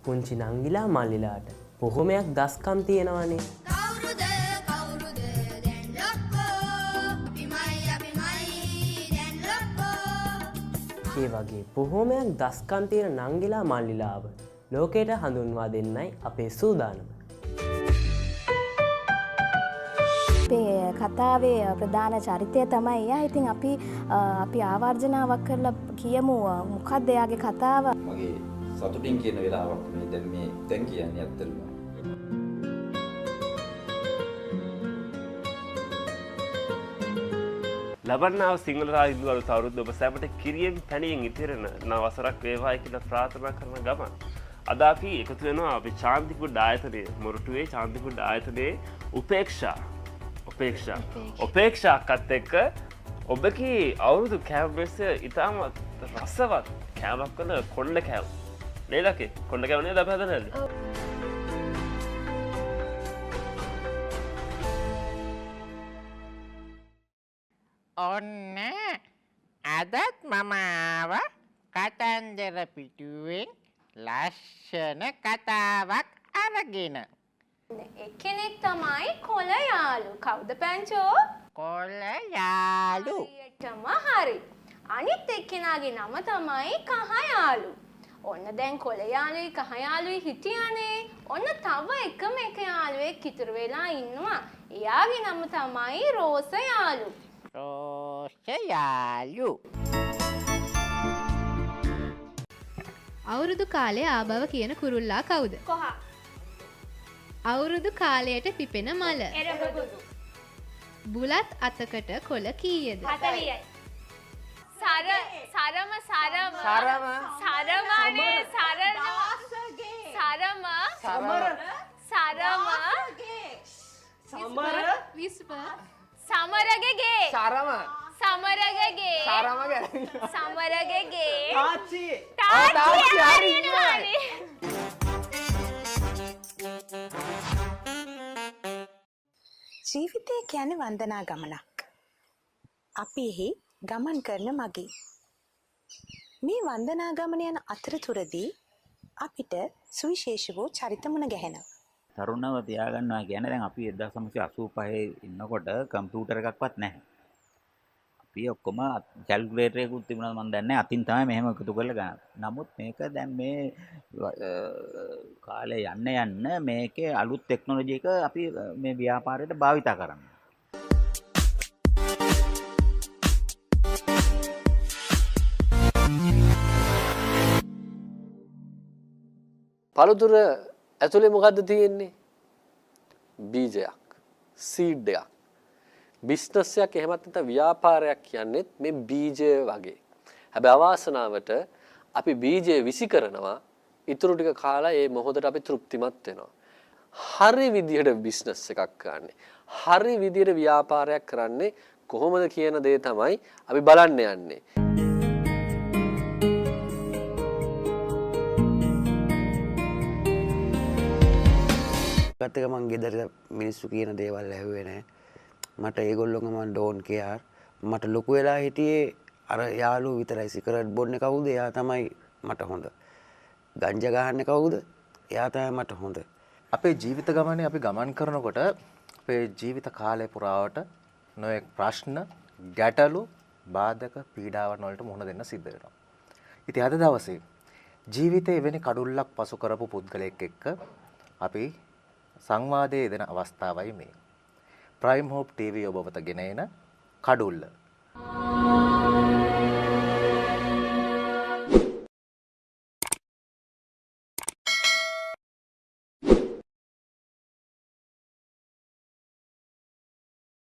පුංචි නංගිලා මල්ලිලාට බොහොමයක් දස්කම් තියෙනවානේ. ඒ වගේ බොහොමයක් දස්කම් තියෙන නංගිලා මල්ලිලාව ලෝකයට හඳුන්වා දෙන්නයි අපේ සූදානම. අපේ කතාවේ ප්‍රධාන චරිතය තමයි එයා. ඉතින් අපි ආවර්ජනාවක් කරලා කියමු මොකක්ද එයාගේ කතාව. මගේ සතුටින් කියන වෙලාවක් මේ දැන් කියන්නේ ඇත්තටම. ලබන්නාව සිංහල රාජ්‍ය අලුත් අවුරුද්ද ඔබ සැමට කිරියෙන් පැණියෙන් ඉතිරෙන නව වසරක් වේවායි කියලා ප්‍රාර්ථනා කරන ගමන් අද අපි එකතු වෙනවා අපි චාන්දිකුඩ ආයතනයේ මොරටුවේ චාන්දිකුඩ ආයතනයේ උපේක්ෂාකත් එක්ක ඔබගේ අවුරුදු කෑමෙස ඉතාමත් රසවත් කෑමක් වන කොණ්ඩ කෑම නේදකේ කොණ්ඩ කෑම නේද අපි හදන්නේ? ඔන්න අදත් මම ආවා කතන්දර පිටුවෙන් ලස්සන කතාවක් අරගෙන. එක්කෙනෙක් තමයි කොළ යාළු. කවුද පැංචෝ? කොළ යාළු. හරියටම හරි. අනිත් එක්කෙනාගේ නම තමයි කහ යාළු. ඔන්න දැන් කොළ යාළුයි කහ යාළුයි හිටියානේ. ඔන්න තව එකම එක යාළුවෙක් ඉතුරු වෙලා ඉන්නවා. එයාගේ නම තමයි රෝස යාළු. රෝස යාළු. අවුරුදු කාලේ ආබව කියන කුරුල්ලා කවුද? කොහා. අවුරුදු කාලයට පිපෙන මල. එරබුදු. බුලත් අතකට කොළ කීයද? 40යි. සරමනේ සරම විස්පර් සමරගගේ සමරගගේ තාච්චි හරියනවානේ. ජීවිතය කියන්නේ වන්දනා ගමනක්. අපි එහි ගමන් කරන මගේ. මේ වන්දනා ගමන යන අතරතුරදී අපිට සුවිශේෂ වූ චරිත මුණ ගැහෙනවා. තරුණව තියාගන්නවා කියන්නේ දැන් අපි 1985 ඉන්නකොට කම්පියුටර් එකක්වත් නැහැ. අපි ඔක්කොම කැල්කියුලේටර් එකකුත් තිබුණා මම දන්නේ අතින් තමයි මෙහෙම එකතු කරලා ගන්න. නමුත් මේක දැන් මේ කාලේ යන්න මේකේ අලුත් ටෙක්නොලොජි එක අපි මේ ව්‍යාපාරයට භාවිතා කරනවා. පළතුර ඇතුලේ මොකද්ද තියෙන්නේ? බීජයක්, සීඩ් එකක්. බිස්නස් එකක් එහෙමත් නැත්නම් ව්‍යාපාරයක් කියන්නේත් මේ බීජය වගේ. හැබැයි අවාසනාවට අපි බීජය විසි කරනවා, ඊටු ටික කාලා ඒ මොහොතට අපි තෘප්තිමත් වෙනවා. හරි විදිහට බිස්නස් එකක් කරන්නේ, හරි විදිහට ව්‍යාපාරයක් කරන්නේ කොහොමද කියන දේ තමයි අපි බලන්න යන්නේ. ගත්තක මං ගෙදර මිනිස්සු කියන දේවල් ඇහුවේ නැහැ. මට ඒගොල්ලෝම මං ඩෝන් කෙයාර්. මට ලොකු වෙලා හිටියේ අර යාළුවෝ විතරයි. සිගරට් බොන්නේ කවුද? එයා තමයි මට හොඳ. ගංජා ගහන්නේ කවුද? එයා තමයි මට හොඳ. අපේ ජීවිත ගමනේ අපි ගමන් කරනකොට අපේ ජීවිත කාලය පුරාවට නොයෙක් ප්‍රශ්න, ගැටලු, බාධක, පීඩාවන් වලට මුහුණ දෙන්න සිද්ධ වෙනවා. ඉතින් අද දවසේ ජීවිතේ එවැනි කඩුල්ලක් පසු කරපු පුද්ගලයෙක් එක්ක අපි සංවාදයේ දෙන අවස්ථාවයි මේ. ප්‍රයිම් හෝප් ටීවී ඔබ වෙත ගෙන එන කඩුල්ල.